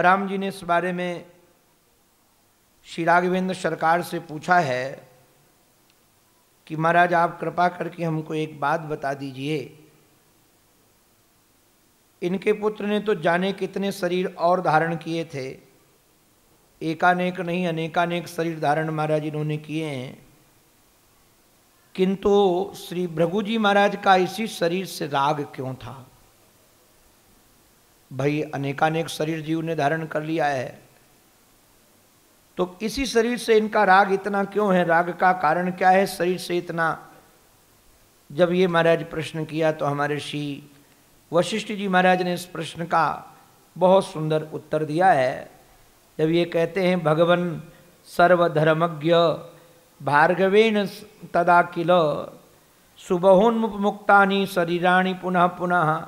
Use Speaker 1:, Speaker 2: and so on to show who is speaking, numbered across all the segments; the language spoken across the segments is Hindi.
Speaker 1: राम जी ने इस बारे में श्री राघवेंद्र सरकार से पूछा है कि महाराज आप कृपा करके हमको एक बात बता दीजिए, इनके पुत्र ने तो जाने कितने शरीर और धारण किए थे, एकानेक नहीं अनेकानेक शरीर धारण महाराज इन्होंने किए हैं, किंतु श्री भृगु जी महाराज का इसी शरीर से राग क्यों था? भाई अनेकानेक शरीर जीव ने धारण कर लिया है, तो इसी शरीर से इनका राग इतना क्यों है? राग का कारण क्या है शरीर से इतना? जब ये महाराज प्रश्न किया तो हमारे श्री वशिष्ठ जी महाराज ने इस प्रश्न का बहुत सुंदर उत्तर दिया है। जब ये कहते हैं भगवन सर्वधर्मज्ञ भार्गवेन तदा किल सुबहोन्मुक्तानि शरीराणि पुनः पुनः,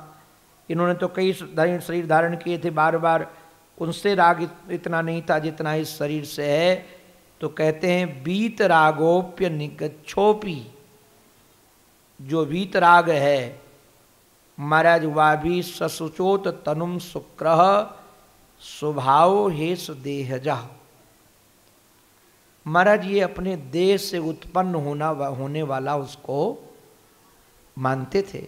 Speaker 1: इन्होंने तो कई शरीर धारण किए थे बार बार, उनसे राग इतना नहीं था जितना इस शरीर से है। तो कहते हैं वीत रागोप्य निगच्छोपी, जो वीत राग है महाराज वा भी ससुचोत तनुम शुक्र स्वभाव हेस देहजा। महाराज ये अपने देह से उत्पन्न होने वाला उसको मानते थे।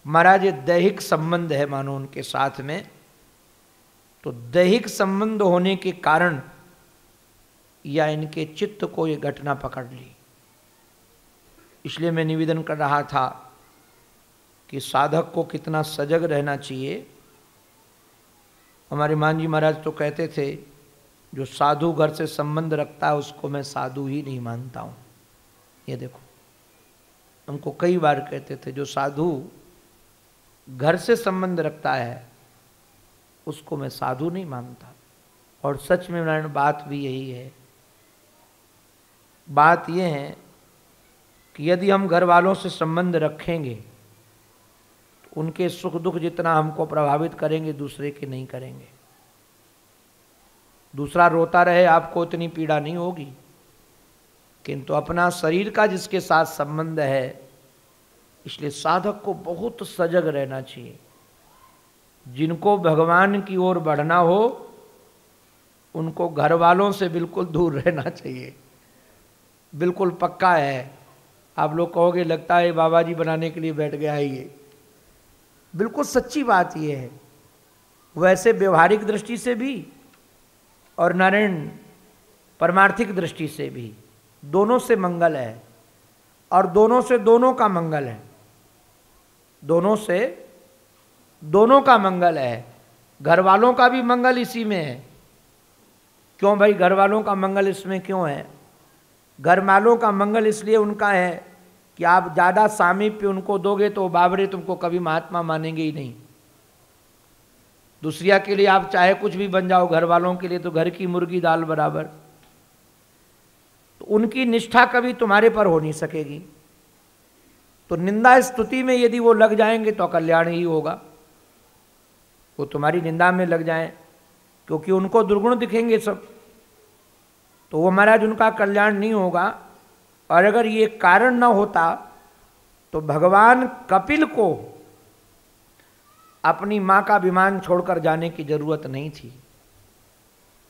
Speaker 1: महाराज ये दैहिक संबंध है मानो उनके साथ में, तो दैहिक संबंध होने के कारण या इनके चित्त को ये घटना पकड़ ली। इसलिए मैं निवेदन कर रहा था कि साधक को कितना सजग रहना चाहिए। हमारे मान जी महाराज तो कहते थे जो साधु घर से संबंध रखता है उसको मैं साधु ही नहीं मानता हूँ। ये देखो हमको कई बार कहते थे जो साधु घर से संबंध रखता है उसको मैं साधु नहीं मानता। और सच में नारायण बात भी यही है। बात यह है कि यदि हम घर वालों से संबंध रखेंगे तो उनके सुख दुख जितना हमको प्रभावित करेंगे दूसरे के नहीं करेंगे। दूसरा रोता रहे आपको इतनी पीड़ा नहीं होगी, किंतु अपना शरीर का जिसके साथ संबंध है, इसलिए साधक को बहुत सजग रहना चाहिए। जिनको भगवान की ओर बढ़ना हो उनको घर वालों से बिल्कुल दूर रहना चाहिए। बिल्कुल पक्का है। आप लोग कहोगे लगता है बाबा जी बनाने के लिए बैठ गया है ये, बिल्कुल सच्ची बात ये है। वैसे व्यवहारिक दृष्टि से भी और नारायण परमार्थिक दृष्टि से भी दोनों से मंगल है, और दोनों से दोनों का मंगल है। दोनों से दोनों का मंगल है। घर वालों का भी मंगल इसी में है। क्यों भाई घर वालों का मंगल इसमें क्यों है? घर वालों का मंगल इसलिए उनका है कि आप ज़्यादा सामीप्य उनको दोगे तो बाबरे तुमको कभी महात्मा मानेंगे ही नहीं। दूसरिया के लिए आप चाहे कुछ भी बन जाओ, घर वालों के लिए तो घर की मुर्गी दाल बराबर। तो उनकी निष्ठा कभी तुम्हारे पर हो नहीं सकेगी। तो निंदा स्तुति में यदि वो लग जाएंगे तो कल्याण ही होगा। वो तुम्हारी निंदा में लग जाएं क्योंकि उनको दुर्गुण दिखेंगे सब, तो वो महाराज उनका कल्याण नहीं होगा। और अगर ये कारण न होता तो भगवान कपिल को अपनी माँ का विमान छोड़कर जाने की जरूरत नहीं थी।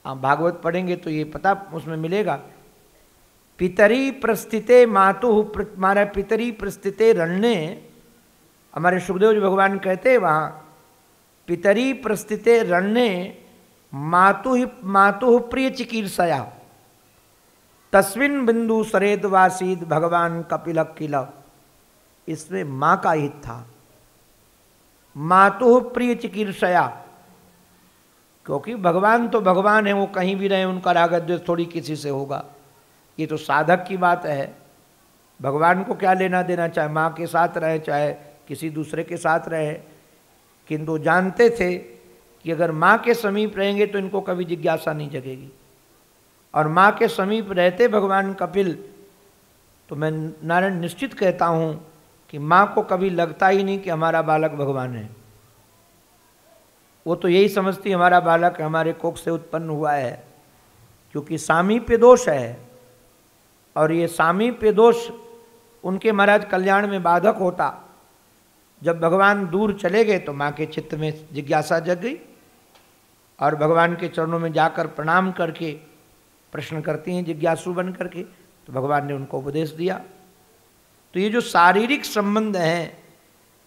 Speaker 1: आप भागवत पढ़ेंगे तो ये पता उसमें मिलेगा। पितरी प्रस्थिते मातुः, हमारे पितरी प्रस्थिते रण्ये, हमारे सुखदेव जी भगवान कहते हैं वहाँ पितरी प्रस्थिते रण्ये मातुः प्रिय चिकीर्षया तस्मिन् बिंदु सरेदवासीद भगवान कपिल किल। इसमें माँ का हित था। मातुः प्रिय चिकीर्षया, क्योंकि भगवान तो भगवान है, वो कहीं भी रहे उनका राग द्वेष थोड़ी किसी से होगा। ये तो साधक की बात है। भगवान को क्या लेना देना, चाहे माँ के साथ रहे चाहे किसी दूसरे के साथ रहे। किंतु जानते थे कि अगर माँ के समीप रहेंगे तो इनको कभी जिज्ञासा नहीं जगेगी। और माँ के समीप रहते भगवान कपिल, तो मैं नारायण निश्चित कहता हूँ कि माँ को कभी लगता ही नहीं कि हमारा बालक भगवान है। वो तो यही समझती हमारा बालक हमारे कोख से उत्पन्न हुआ है, क्योंकि सामीप्य दोष है। और ये सामीप्य दोष उनके महाराज कल्याण में बाधक होता। जब भगवान दूर चले गए तो माँ के चित्त में जिज्ञासा जग गई और भगवान के चरणों में जाकर प्रणाम करके प्रश्न करती हैं जिज्ञासु बन करके। तो भगवान ने उनको उपदेश दिया। तो ये जो शारीरिक संबंध है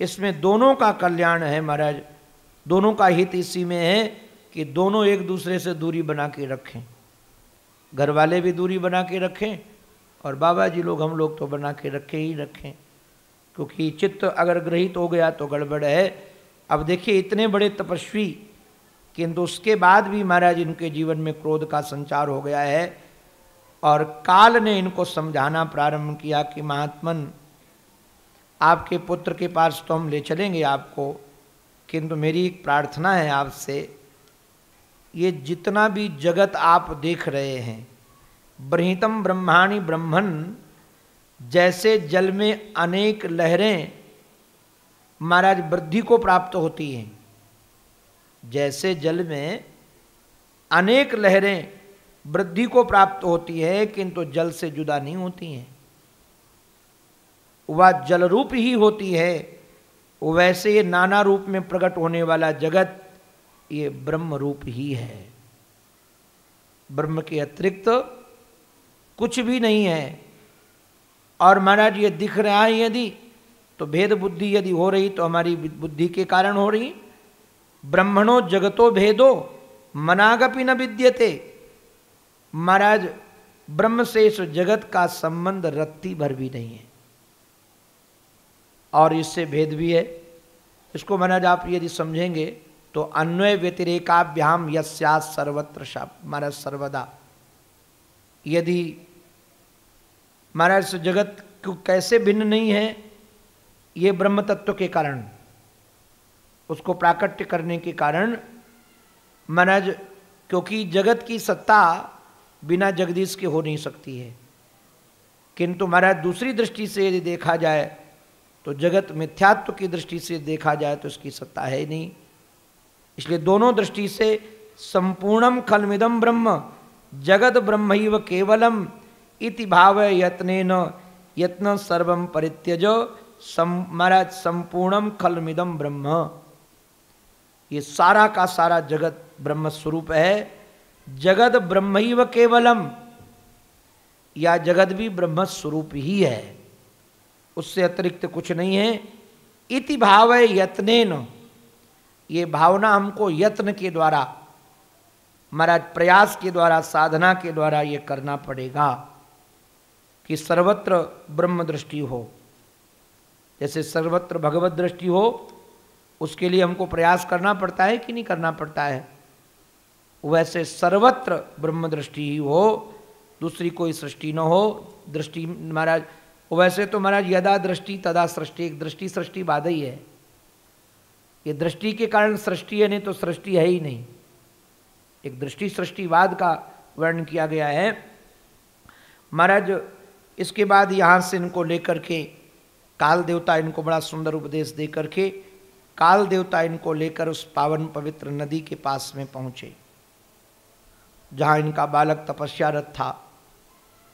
Speaker 1: इसमें दोनों का कल्याण है महाराज, दोनों का हित इसी में है कि दोनों एक दूसरे से दूरी बना के रखें। घर वाले भी दूरी बना के रखें और बाबा जी लोग हम लोग तो बना के रखे ही रखें, क्योंकि चित्त अगर ग्रहित हो गया तो गड़बड़ है। अब देखिए इतने बड़े तपस्वी, किंतु उसके बाद भी महाराज इनके जीवन में क्रोध का संचार हो गया है और काल ने इनको समझाना प्रारंभ किया कि महात्मन आपके पुत्र के पास तो हम ले चलेंगे आपको, किंतु मेरी एक प्रार्थना है आपसे, ये जितना भी जगत आप देख रहे हैं, बृहितम ब्रह्माणि ब्रह्मन, जैसे जल में अनेक लहरें महाराज वृद्धि को प्राप्त होती हैं, जैसे जल में अनेक लहरें वृद्धि को प्राप्त होती है किंतु जल से जुदा नहीं होती हैं, वह जल रूप ही होती है, वैसे ये नाना रूप में प्रकट होने वाला जगत ये ब्रह्म रूप ही है। ब्रह्म के अतिरिक्त कुछ भी नहीं है। और महाराज ये दिख रहा है यदि, तो भेद बुद्धि यदि हो रही तो हमारी बुद्धि के कारण हो रही। ब्रह्मणो जगतो भेदो मनागपि न विद्यते, महाराज ब्रह्म से इस जगत का संबंध रत्ती भर भी नहीं है और इससे भेद भी है। इसको महाराज आप यदि समझेंगे तो अन्वय व्यतिरेकाभ्याम यस्यात् सर्वत्र महाराज सर्वदा, यदि महाराज जगत को कैसे भिन्न नहीं है, ये ब्रह्म तत्व के कारण, उसको प्राकट्य करने के कारण महाराज, क्योंकि जगत की सत्ता बिना जगदीश के हो नहीं सकती है। किंतु महाराज दूसरी दृष्टि से यदि देखा जाए तो जगत मिथ्यात्व की दृष्टि से देखा जाए तो इसकी सत्ता है ही नहीं। इसलिए दोनों दृष्टि से संपूर्णम खलमिदम ब्रह्म जगत ब्रह्मैव केवलम इति भाव यत्नेन यत्न सर्वम परित्यज महाराज संपूर्णम खलमिदम ब्रह्म, ये सारा का सारा जगत ब्रह्म स्वरूप है। जगत ब्रह्मैव केवलम, या जगत भी ब्रह्म स्वरूप ही है, उससे अतिरिक्त कुछ नहीं है। इति भाव यत्नेन, ये भावना हमको यत्न के द्वारा महाराज प्रयास के द्वारा साधना के द्वारा ये करना पड़ेगा कि सर्वत्र ब्रह्म दृष्टि हो। जैसे सर्वत्र भगवत दृष्टि हो, उसके लिए हमको प्रयास करना पड़ता है कि नहीं करना पड़ता है, वैसे सर्वत्र ब्रह्म दृष्टि ही हो, दूसरी कोई सृष्टि न हो। दृष्टि महाराज वैसे तो महाराज यदा दृष्टि तदा सृष्टि, एक दृष्टि सृष्टि बाध ही है। ये दृष्टि के कारण सृष्टि है, नहीं तो सृष्टि है ही नहीं। एक दृष्टि सृष्टिवाद का वर्णन किया गया है महाराज। इसके बाद यहाँ से इनको लेकर के काल देवता इनको बड़ा सुंदर उपदेश दे करके काल देवता इनको लेकर उस पावन पवित्र नदी के पास में पहुँचे, जहाँ इनका बालक तपस्यारत था,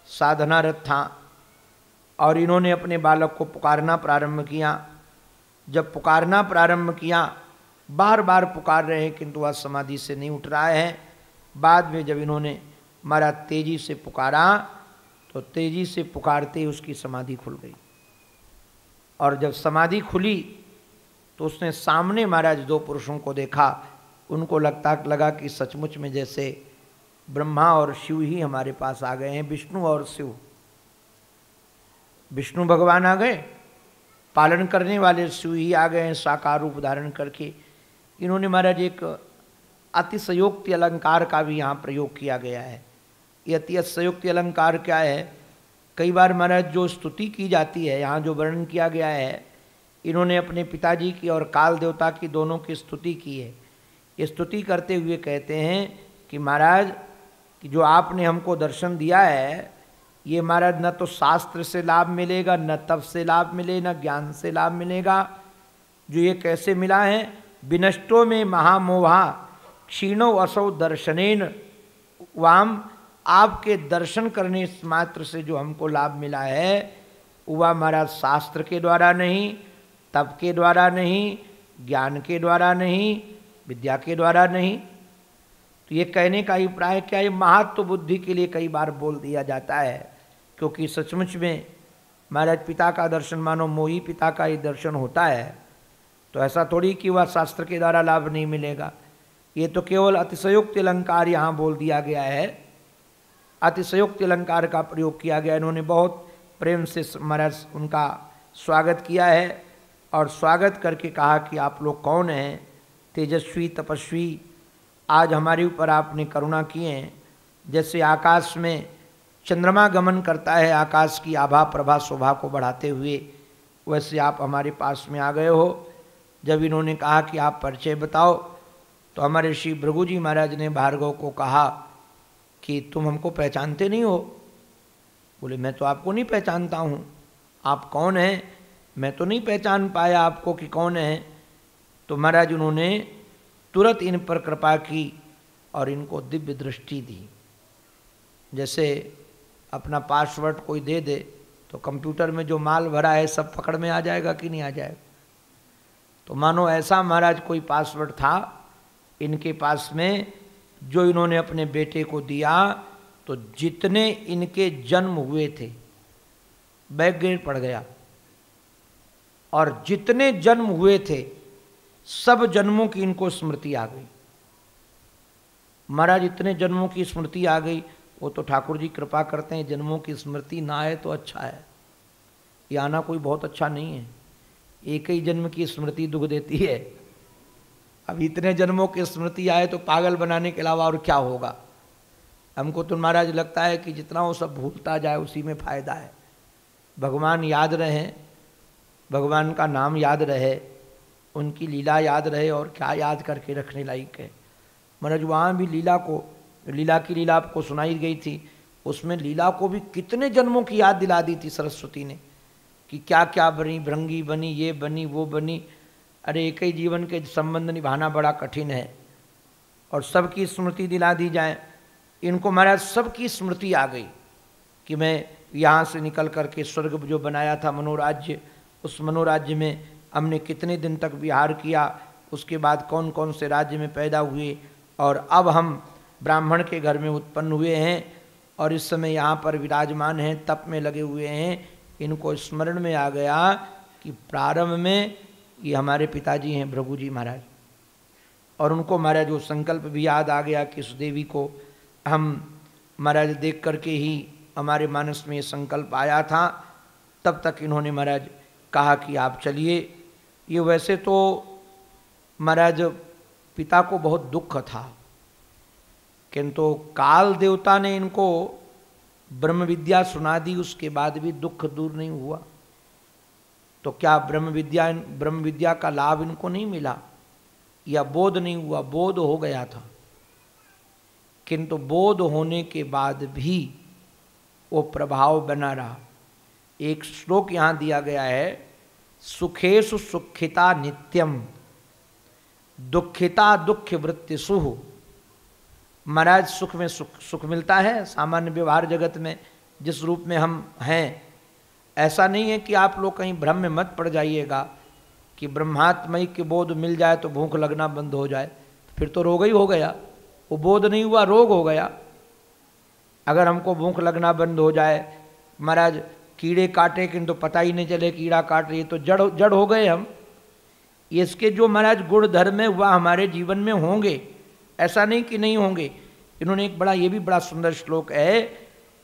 Speaker 1: साधनारत था, और इन्होंने अपने बालक को पुकारना प्रारंभ किया। जब पुकारना प्रारंभ किया, बार बार पुकार रहे हैं किंतु वह समाधि से नहीं उठ रहा है। बाद में जब इन्होंने महाराज तेजी से पुकारा तो तेजी से पुकारते ही उसकी समाधि खुल गई। और जब समाधि खुली तो उसने सामने महाराज दो पुरुषों को देखा। उनको लगा कि सचमुच में जैसे ब्रह्मा और शिव ही हमारे पास आ गए हैं, विष्णु और शिव। विष्णु भगवान आ गए, पालन करने वाले शिव ही आ गए हैं साकार रूप धारण करके। इन्होंने महाराज एक अतिशयोक्ति अलंकार का भी यहाँ प्रयोग किया गया है। ये अतिशयोक्ति अलंकार क्या है? कई बार महाराज जो स्तुति की जाती है, यहाँ जो वर्णन किया गया है, इन्होंने अपने पिताजी की और काल देवता की दोनों की स्तुति की है। ये स्तुति करते हुए कहते हैं कि महाराज कि जो आपने हमको दर्शन दिया है, ये महाराज न तो शास्त्र से लाभ मिलेगा, न तप से लाभ मिले, न ज्ञान से लाभ मिलेगा। जो ये कैसे मिला है? विनष्टो में महामोहा क्षीणो असौ दर्शनेन वाम, आपके दर्शन करने मात्र से जो हमको लाभ मिला है वह महाराज शास्त्र के द्वारा नहीं, तप के द्वारा नहीं, ज्ञान के द्वारा नहीं, विद्या के द्वारा नहीं, तो ये कहने का अभिप्राय क्या, ये महत्व बुद्धि के लिए कई बार बोल दिया जाता है, क्योंकि सचमुच में महाराज पिता का दर्शन मानो मोही पिता का ही दर्शन होता है। तो ऐसा थोड़ी कि वह शास्त्र के द्वारा लाभ नहीं मिलेगा, ये तो केवल अतिशयोक्ति अलंकार यहाँ बोल दिया गया है, अतिशयोक्ति अलंकार का प्रयोग किया गया। इन्होंने बहुत प्रेम से महाराज उनका स्वागत किया है और स्वागत करके कहा कि आप लोग कौन हैं, तेजस्वी तपस्वी, आज हमारे ऊपर आपने करुणा की है। जैसे आकाश में चंद्रमा गमन करता है आकाश की आभा प्रभा शोभा को बढ़ाते हुए, वैसे आप हमारे पास में आ गए हो। जब इन्होंने कहा कि आप परिचय बताओ, तो हमारे श्री भृगु जी महाराज ने भार्गव को कहा कि तुम हमको पहचानते नहीं हो। बोले मैं तो आपको नहीं पहचानता हूँ, आप कौन हैं, मैं तो नहीं पहचान पाया आपको कि कौन है। तो महाराज उन्होंने तुरंत इन पर कृपा की और इनको दिव्य दृष्टि दी। जैसे अपना पासवर्ड कोई दे दे तो कंप्यूटर में जो माल भरा है सब पकड़ में आ जाएगा कि नहीं आ जाएगा। तो मानो ऐसा महाराज कोई पासवर्ड था इनके पास में, जो इन्होंने अपने बेटे को दिया। तो जितने इनके जन्म हुए थे बैकग्रेड पड़ गया, और जितने जन्म हुए थे सब जन्मों की इनको स्मृति आ गई। महाराज इतने जन्मों की स्मृति आ गई, वो तो ठाकुर जी कृपा करते हैं, जन्मों की स्मृति ना आए तो अच्छा है, ये आना कोई बहुत अच्छा नहीं है। एक ही जन्म की स्मृति दुख देती है, अब इतने जन्मों की स्मृति आए तो पागल बनाने के अलावा और क्या होगा। हमको तो महाराज लगता है कि जितना वो सब भूलता जाए उसी में फायदा है। भगवान याद रहे, भगवान का नाम याद रहे, उनकी लीला याद रहे, और क्या याद करके रखने लायक है। महाराज वहाँ भी लीला की लीला आपको सुनाई गई थी, उसमें लीला को भी कितने जन्मों की याद दिला दी थी सरस्वती ने, कि क्या क्या बनी, भृंगी बनी, ये बनी, वो बनी। अरे एक ही जीवन के संबंध निभाना बड़ा कठिन है, और सबकी स्मृति दिला दी जाए। इनको महाराज सबकी स्मृति आ गई कि मैं यहाँ से निकल करके स्वर्ग जो बनाया था मनोराज्य, उस मनोराज्य में हमने कितने दिन तक विहार किया, उसके बाद कौन कौन से राज्य में पैदा हुए, और अब हम ब्राह्मण के घर में उत्पन्न हुए हैं और इस समय यहाँ पर विराजमान हैं, तप में लगे हुए हैं। इनको स्मरण में आ गया कि प्रारंभ में ये हमारे पिताजी हैं भृगु जी महाराज, और उनको महाराज वो संकल्प भी याद आ गया कि उस देवी को हम महाराज देख करके ही हमारे मानस में ये संकल्प आया था। तब तक इन्होंने महाराज कहा कि आप चलिए। ये वैसे तो महाराज पिता को बहुत दुख था, किंतु काल देवता ने इनको ब्रह्म विद्या सुना दी, उसके बाद भी दुख दूर नहीं हुआ। तो क्या ब्रह्म विद्या का लाभ इनको नहीं मिला, या बोध नहीं हुआ? बोध हो गया था, किंतु बोध होने के बाद भी वो प्रभाव बना रहा। एक श्लोक यहाँ दिया गया है, सुखेषु सुखिता नित्यम दुखिता दुख वृत्तिषु। महाराज सुख में सुख मिलता है सामान्य व्यवहार जगत में जिस रूप में हम हैं। ऐसा नहीं है कि आप लोग कहीं भ्रम में मत पड़ जाइएगा कि ब्रह्मात्मय के बोध मिल जाए तो भूख लगना बंद हो जाए, फिर तो रोग ही हो गया। वो बोध नहीं हुआ, रोग हो गया। अगर हमको भूख लगना बंद हो जाए, महाराज कीड़े काटे किंतु पता ही नहीं चले कीड़ा काट रही है, तो जड़ हो गए हम। इसके जो महाराज गुण धर्म है वह हमारे जीवन में होंगे, ऐसा नहीं कि नहीं होंगे। इन्होंने एक ये भी बड़ा सुंदर श्लोक है,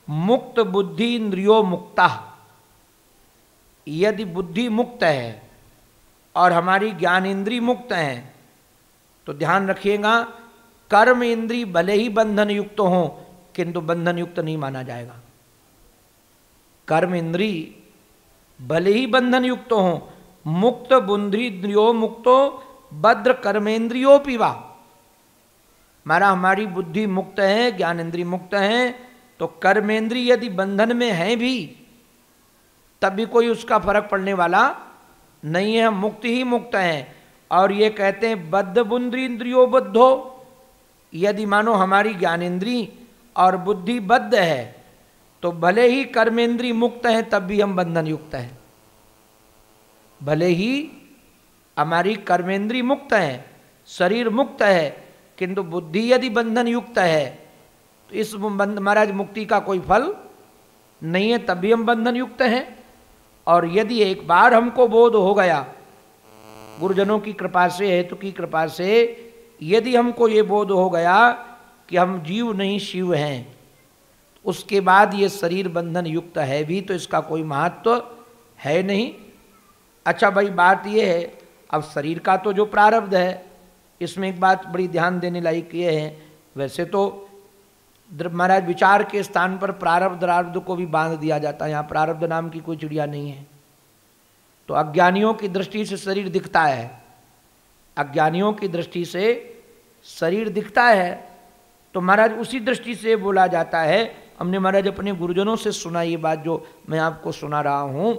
Speaker 1: मुक्त बुद्धि इंद्रियो मुक्ता। यदि बुद्धि मुक्त है और हमारी ज्ञान इंद्री मुक्त है तो ध्यान रखिएगा, कर्म इंद्री भले ही बंधन युक्त हो किंतु बंधन युक्त नहीं माना जाएगा। कर्म इंद्री भले ही बंधन युक्त हो, मुक्त बुद्धि इंद्रियो मुक्तो भद्र कर्मेंद्रियो पीवा। हमारी बुद्धि मुक्त है, ज्ञान इंद्री मुक्त है, तो कर्मेंद्री यदि बंधन में है भी तब भी कोई उसका फर्क पड़ने वाला नहीं है, मुक्त ही मुक्त है। और ये कहते हैं बद्ध बुंद्री इंद्रियो बद्धो, यदि मानो हमारी ज्ञानेन्द्री और बुद्धि बद्ध है तो भले ही कर्मेंद्री मुक्त है तब भी हम बंधन युक्त हैं। भले ही हमारी कर्मेंद्री मुक्त है, शरीर मुक्त है, किंतु बुद्धि यदि बंधन युक्त है तो इस महाराज मुक्ति का कोई फल नहीं है, तब भी हम बंधन युक्त हैं। और यदि एक बार हमको बोध हो गया गुरुजनों की कृपा से, हेतु की कृपा से, यदि हमको ये बोध हो गया कि हम जीव नहीं शिव हैं, उसके बाद ये शरीर बंधन युक्त है भी तो इसका कोई महत्व है नहीं। अच्छा भाई, बात ये है, अब शरीर का तो जो प्रारब्ध है, इसमें एक बात बड़ी ध्यान देने लायक ये है, वैसे तो महाराज विचार के स्थान पर प्रारब्ध रारब्ध को भी बांध दिया जाता है, यहाँ प्रारब्ध नाम की कोई चिड़िया नहीं है। तो अज्ञानियों की दृष्टि से शरीर दिखता है, अज्ञानियों की दृष्टि से शरीर दिखता है, तो महाराज उसी दृष्टि से बोला जाता है। हमने महाराज अपने गुरुजनों से सुना ये बात जो मैं आपको सुना रहा हूँ।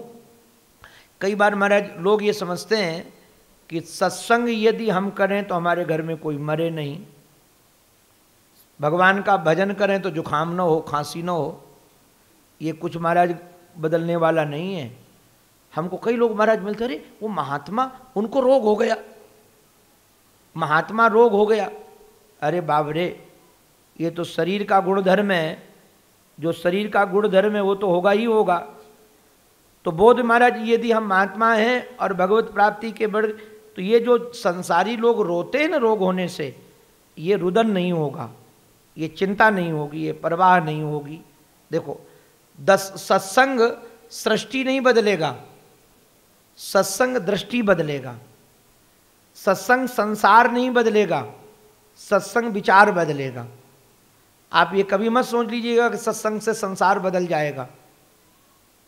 Speaker 1: कई बार महाराज लोग ये समझते हैं कि सत्संग यदि हम करें तो हमारे घर में कोई मरे नहीं, भगवान का भजन करें तो जुखाम न हो, खांसी न हो। ये कुछ महाराज बदलने वाला नहीं है। हमको कई लोग महाराज मिलते, अरे वो महात्मा, उनको रोग हो गया, महात्मा रोग हो गया। अरे बाबरे, ये तो शरीर का गुणधर्म है, जो शरीर का गुणधर्म है वो तो होगा ही होगा। तो बोध महाराज यदि हम महात्मा हैं और भगवत प्राप्ति के बड़, तो ये जो संसारी लोग रोते हैं ना रोग होने से, ये रुदन नहीं होगा, ये चिंता नहीं होगी, ये परवाह नहीं होगी। देखो, सत्संग सृष्टि नहीं बदलेगा, सत्संग दृष्टि बदलेगा। सत्संग संसार नहीं बदलेगा, सत्संग विचार बदलेगा। आप ये कभी मत सोच लीजिएगा कि सत्संग से संसार बदल जाएगा,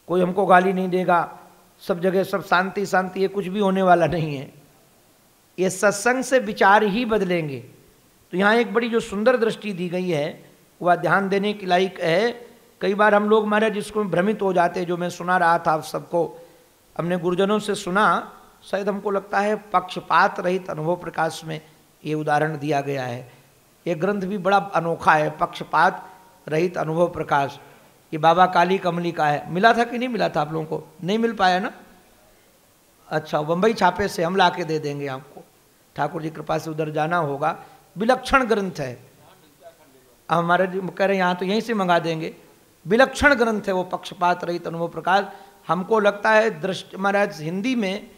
Speaker 1: कोई हमको गाली नहीं देगा, सब जगह सब शांति शांति, ये कुछ भी होने वाला नहीं है। ये सत्संग से विचार ही बदलेंगे। तो यहाँ एक बड़ी जो सुंदर दृष्टि दी गई है वह ध्यान देने की लायक है। कई बार हम लोग महाराज जिसको भ्रमित हो जाते, जो मैं सुना रहा था आप सबको, हमने गुरुजनों से सुना, शायद हमको लगता है पक्षपात रहित अनुभव प्रकाश में ये उदाहरण दिया गया है। ये ग्रंथ भी बड़ा अनोखा है, पक्षपात रहित अनुभव प्रकाश। ये बाबा काली कमली का है। मिला था कि नहीं मिला था आप लोगों को? नहीं मिल पाया ना? अच्छा, बम्बई छापे से हम ला के दे देंगे आपको, ठाकुर जी कृपा से उधर जाना होगा। विलक्षण ग्रंथ है, हमारे कह रहे हैं यहाँ तो यहीं से मंगा देंगे। विलक्षण ग्रंथ है वो, पक्षपात रहित अनुभव प्रकाश। हमको लगता है दृष्टि महाराज हिंदी में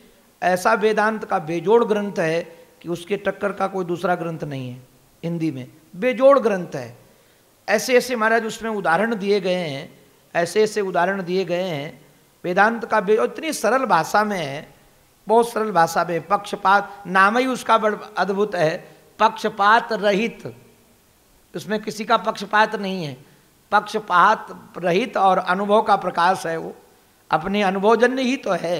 Speaker 1: ऐसा वेदांत का बेजोड़ ग्रंथ है कि उसके टक्कर का कोई दूसरा ग्रंथ नहीं है। हिंदी में बेजोड़ ग्रंथ है। ऐसे ऐसे महाराज उसमें उदाहरण दिए गए हैं, ऐसे ऐसे उदाहरण दिए गए हैं वेदांत का, इतनी सरल भाषा में है, बहुत सरल भाषा में। पक्षपात नाम ही उसका बड़ा अद्भुत है, पक्षपात रहित। उसमें किसी का पक्षपात नहीं है, पक्षपात रहित और अनुभव का प्रकाश है। वो अपने अनुभवजन्य ही तो है।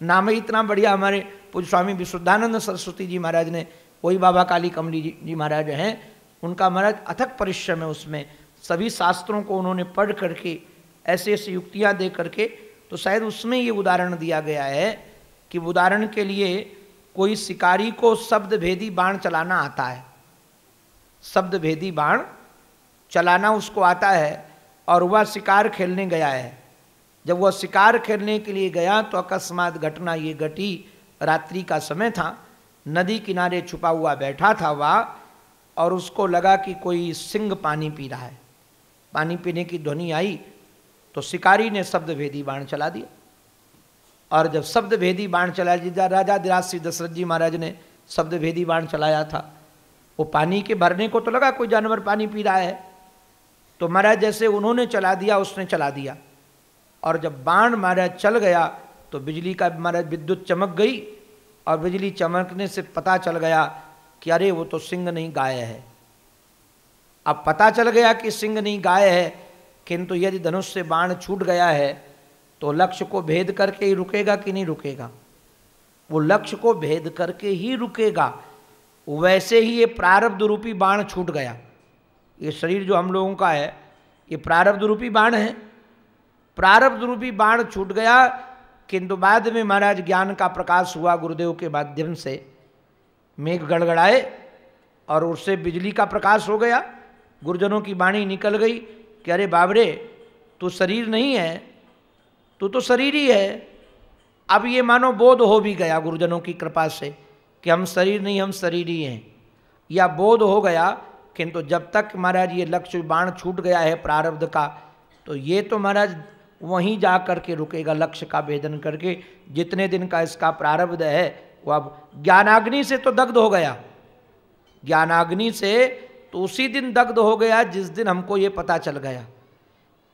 Speaker 1: नाम ही इतना बढ़िया। हमारे पूज्य स्वामी विशुद्धानंद सरस्वती जी महाराज ने, वही बाबा काली कमली जी महाराज हैं, उनका महाराज अथक परिश्रम है उसमें। सभी शास्त्रों को उन्होंने पढ़ करके ऐसे ऐसे युक्तियाँ दे करके, तो शायद उसमें ये उदाहरण दिया गया है कि उदाहरण के लिए कोई शिकारी को शब्द भेदी बाण चलाना आता है, शब्द भेदी बाण चलाना उसको आता है, और वह शिकार खेलने गया है। जब वह शिकार खेलने के लिए गया तो अकस्मात घटना ये घटी, रात्रि का समय था, नदी किनारे छुपा हुआ बैठा था वह, और उसको लगा कि कोई सिंह पानी पी रहा है। पानी पीने की ध्वनि आई तो शिकारी ने शब्द भेदी बाण चला दिया। और जब शब्द भेदी बाण चला दिया, राजा धीराज श्री दशरथ जी महाराज ने शब्द भेदी बाण चलाया था, वो पानी के भरने को तो लगा कोई जानवर पानी पी रहा है, तो महाराज जैसे उन्होंने चला दिया उसने चला दिया। और जब बाण महाराज चल गया तो बिजली का महाराज विद्युत चमक गई, और बिजली चमकने से पता चल गया कि अरे वो तो सिंह नहीं गाय है। अब पता चल गया कि सिंह नहीं गाय है, किंतु यदि धनुष से बाण छूट गया है तो लक्ष्य को भेद करके ही रुकेगा कि नहीं रुकेगा? वो लक्ष्य को भेद करके ही रुकेगा। वैसे ही ये प्रारब्ध रूपी बाण छूट गया। ये शरीर जो हम लोगों का है ये प्रारब्ध रूपी बाण है, प्रारब्ध रूपी बाण छूट गया। किंतु बाद में महाराज ज्ञान का प्रकाश हुआ गुरुदेव के माध्यम से, मेघ गड़गड़ाए और उससे बिजली का प्रकाश हो गया। गुरुजनों की वाणी निकल गई कि अरे बाबरे, तू शरीर नहीं है, तू तो शरीर ही है। अब ये मानो बोध हो भी गया गुरुजनों की कृपा से कि हम शरीर नहीं, हम शरीर ही हैं। या बोध हो गया, किंतु जब तक महाराज ये लक्ष्य बाण छूट गया है प्रारब्ध का, तो ये तो महाराज वहीं जा करके रुकेगा लक्ष्य का भेदन करके। जितने दिन का इसका प्रारब्ध है वो अब ज्ञानाग्नि से तो दग्ध हो गया, ज्ञानाग्नि से तो उसी दिन दग्ध हो गया जिस दिन हमको ये पता चल गया।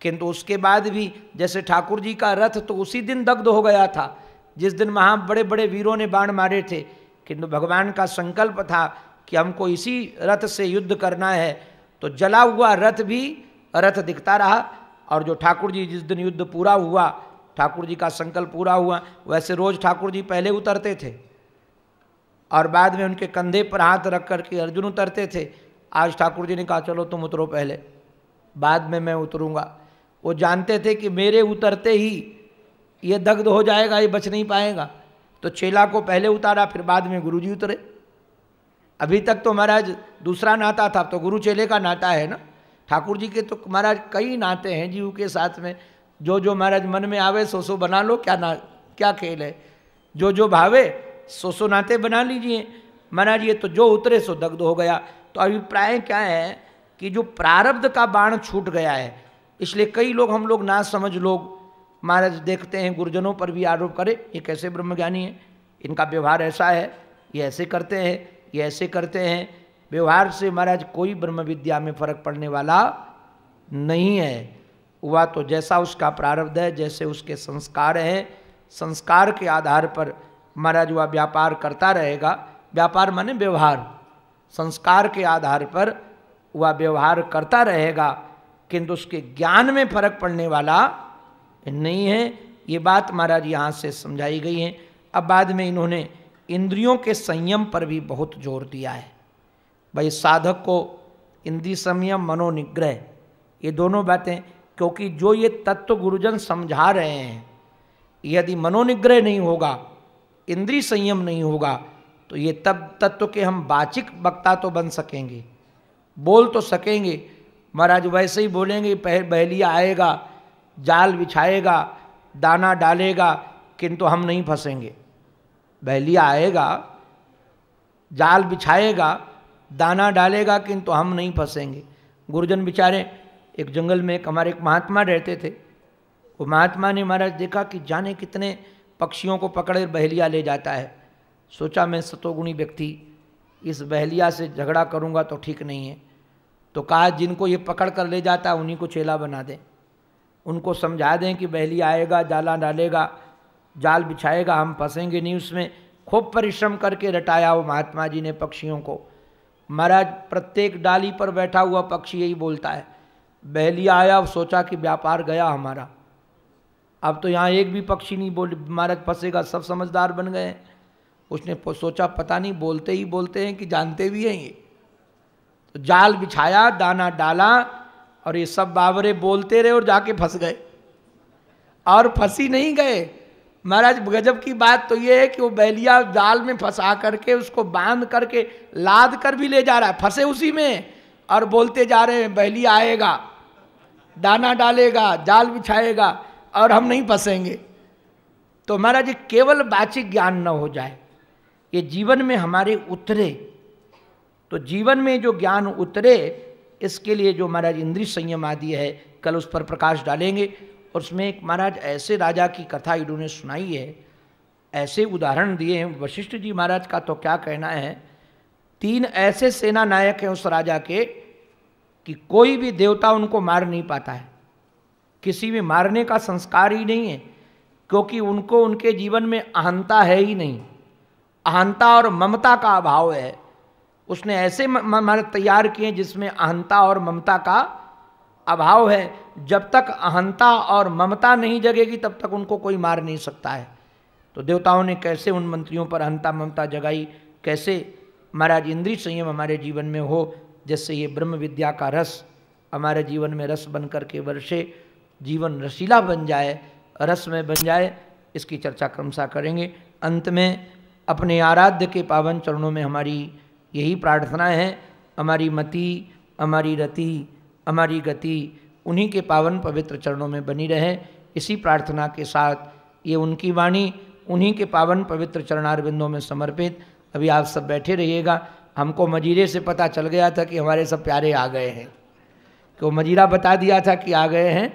Speaker 1: किंतु उसके बाद भी जैसे ठाकुर जी का रथ तो उसी दिन दग्ध हो गया था जिस दिन वहाँ बड़े बड़े वीरों ने बाण मारे थे, किंतु भगवान का संकल्प था कि हमको इसी रथ से युद्ध करना है, तो जला हुआ रथ भी रथ दिखता रहा। और जो ठाकुर जी जिस दिन युद्ध पूरा हुआ, ठाकुर जी का संकल्प पूरा हुआ, वैसे रोज ठाकुर जी पहले उतरते थे और बाद में उनके कंधे पर हाथ रख करके अर्जुन उतरते थे। आज ठाकुर जी ने कहा चलो तुम उतरो पहले, बाद में मैं उतरूंगा। वो जानते थे कि मेरे उतरते ही ये दग्ध हो जाएगा, ये बच नहीं पाएगा, तो चेला को पहले उतारा, फिर बाद में गुरु जी उतरे। अभी तक तो महाराज दूसरा नाता था, तो गुरु चेले का नाता है ना। ठाकुर जी के तो महाराज कई नाते हैं जीव के साथ में, जो जो महाराज मन में आवे सो सो बना लो, क्या खेल है, जो जो भावे सो सो नाते बना लीजिए। महाराज ये तो जो उतरे सो दग्ध हो गया। तो अभिप्राय क्या है कि जो प्रारब्ध का बाण छूट गया है, इसलिए कई लोग, हम लोग ना समझ लोग महाराज देखते हैं, गुरुजनों पर भी आरोप करे ये कैसे ब्रह्मज्ञानी है, इनका व्यवहार ऐसा है, ये ऐसे करते हैं, ये ऐसे करते हैं। व्यवहार से महाराज कोई ब्रह्म विद्या में फर्क पड़ने वाला नहीं है। हुआ तो जैसा उसका प्रारब्ध है, जैसे उसके संस्कार हैं, संस्कार के आधार पर महाराज वह व्यापार करता रहेगा। व्यापार माने व्यवहार, संस्कार के आधार पर वह व्यवहार करता रहेगा, किंतु उसके ज्ञान में फर्क पड़ने वाला नहीं है। ये बात महाराज यहाँ से समझाई गई है। अब बाद में इन्होंने इंद्रियों के संयम पर भी बहुत जोर दिया है। भाई साधक को इंद्रिय संयम, मनोनिग्रह, ये दोनों बातें, क्योंकि जो ये तत्व गुरुजन समझा रहे हैं, यदि मनोनिग्रह नहीं होगा, इंद्रिय संयम नहीं होगा, तो ये तब तत्व के हम वाचिक वक्ता तो बन सकेंगे, बोल तो सकेंगे। महाराज वैसे ही बोलेंगे, बहेलिया आएगा, जाल बिछाएगा, दाना डालेगा, किंतु हम नहीं फंसेंगे। बहेलिया आएगा, जाल बिछाएगा, दाना डालेगा, किंतु हम नहीं फंसेंगे। गुरुजन बेचारे, एक जंगल में हमारे एक महात्मा रहते थे। वो महात्मा ने महाराज देखा कि जाने कितने पक्षियों को पकड़े बहेलिया ले जाता है। सोचा मैं सतोगुणी व्यक्ति, इस बहेलिया से झगड़ा करूंगा तो ठीक नहीं है, तो कहा जिनको ये पकड़ कर ले जाता है उन्हीं को चेला बना दें, उनको समझा दें कि बहेलिया आएगा, जाला डालेगा, जाल बिछाएगा, हम फंसेंगे नहीं उसमें। खूब परिश्रम करके रटाया वो महात्मा जी ने पक्षियों को। महाराज प्रत्येक डाली पर बैठा हुआ पक्षी यही बोलता है, बहेलिया आया, सोचा कि व्यापार गया हमारा। अब तो यहाँ एक भी पक्षी नहीं बोल, महाराज फंसेगा, सब समझदार बन गए। उसने सोचा पता नहीं बोलते ही बोलते हैं कि जानते भी हैं ये। तो जाल बिछाया, दाना डाला, और ये सब बावरे बोलते रहे और जाके फंस गए। और फंसी नहीं गए महाराज, गजब की बात तो ये है कि वो बहेलिया जाल में फंसा करके उसको बांध करके लाद कर भी ले जा रहा है, फंसे उसी में, और बोलते जा रहे हैं बहेलिया आएगा, दाना डालेगा, जाल बिछाएगा, और हम नहीं फंसेंगे। तो महाराज केवल वाचिक ज्ञान न हो जाए, ये जीवन में हमारे उतरे। तो जीवन में जो ज्ञान उतरे, इसके लिए जो महाराज इंद्रिय संयम आदि है, कल उस पर प्रकाश डालेंगे। और उसमें एक महाराज ऐसे राजा की कथा इन्होंने सुनाई है, ऐसे उदाहरण दिए हैं वशिष्ठ जी महाराज का, तो क्या कहना है। 3 ऐसे सेना नायक हैं उस राजा के कि कोई भी देवता उनको मार नहीं पाता है, किसी में मारने का संस्कार ही नहीं है, क्योंकि उनको उनके जीवन में अहंता है ही नहीं, अहंता और ममता का अभाव है। उसने ऐसे तैयार किए जिसमें अहंता और ममता का अभाव है। जब तक अहंता और ममता नहीं जगेगी तब तक उनको कोई मार नहीं सकता है। तो देवताओं ने कैसे उन मंत्रियों पर अहंता ममता जगाई, कैसे महाराज इंद्रिय संयम हमारे जीवन में हो, जिससे ये ब्रह्म विद्या का रस हमारे जीवन में रस बन करके वर्षे, जीवन रसीला बन जाए, रस में बन जाए। इसकी चर्चा क्रमशः करेंगे। अंत में अपने आराध्य के पावन चरणों में हमारी यही प्रार्थना है, हमारी मति, हमारी रति, हमारी गति उन्हीं के पावन पवित्र चरणों में बनी रहे। इसी प्रार्थना के साथ ये उनकी वाणी उन्हीं के पावन पवित्र चरणारविंदों में समर्पित। अभी आप सब बैठे रहिएगा, हमको मजीरे से पता चल गया था कि हमारे सब प्यारे आ गए हैं, कि वो मजीरा बता दिया था कि आ गए हैं।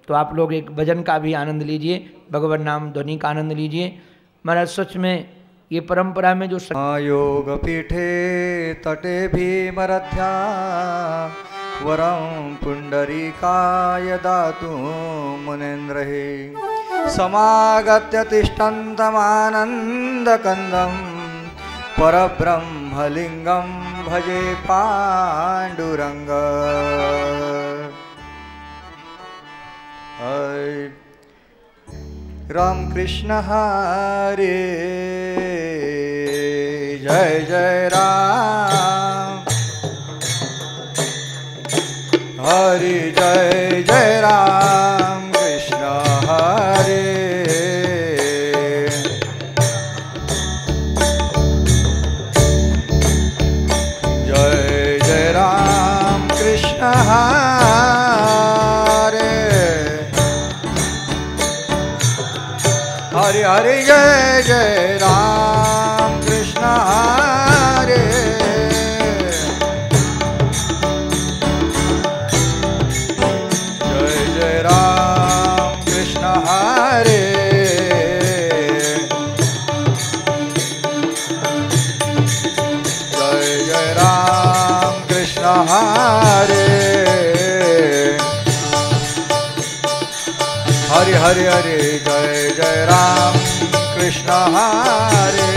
Speaker 1: तो आप लोग एक भजन का भी आनंद लीजिए, भगवान नाम ध्वनि का आनंद लीजिए। महाराज सच में ये परंपरा में जो
Speaker 2: योग पीठे तटे भीमरथ्या वरं पुंडरीकाय दातु मुनेन्द्रहे समागत्य तिष्ठन्तमानन्दकन्दं परब्रह्मलिङ्गं भजे पाण्डुरङ्ग। राम कृष्ण हरे जय जय राम, हरि जय जय राम कृष्ण हरे। जय जय राम कृष्ण हरे, हरे हरे जय जय राम कृष्ण हरे। जय जय राम कृष्ण हरे, जय जय राम कृष्ण हरे। हरे हरे हरे जय जय राम कृष्ण हरे,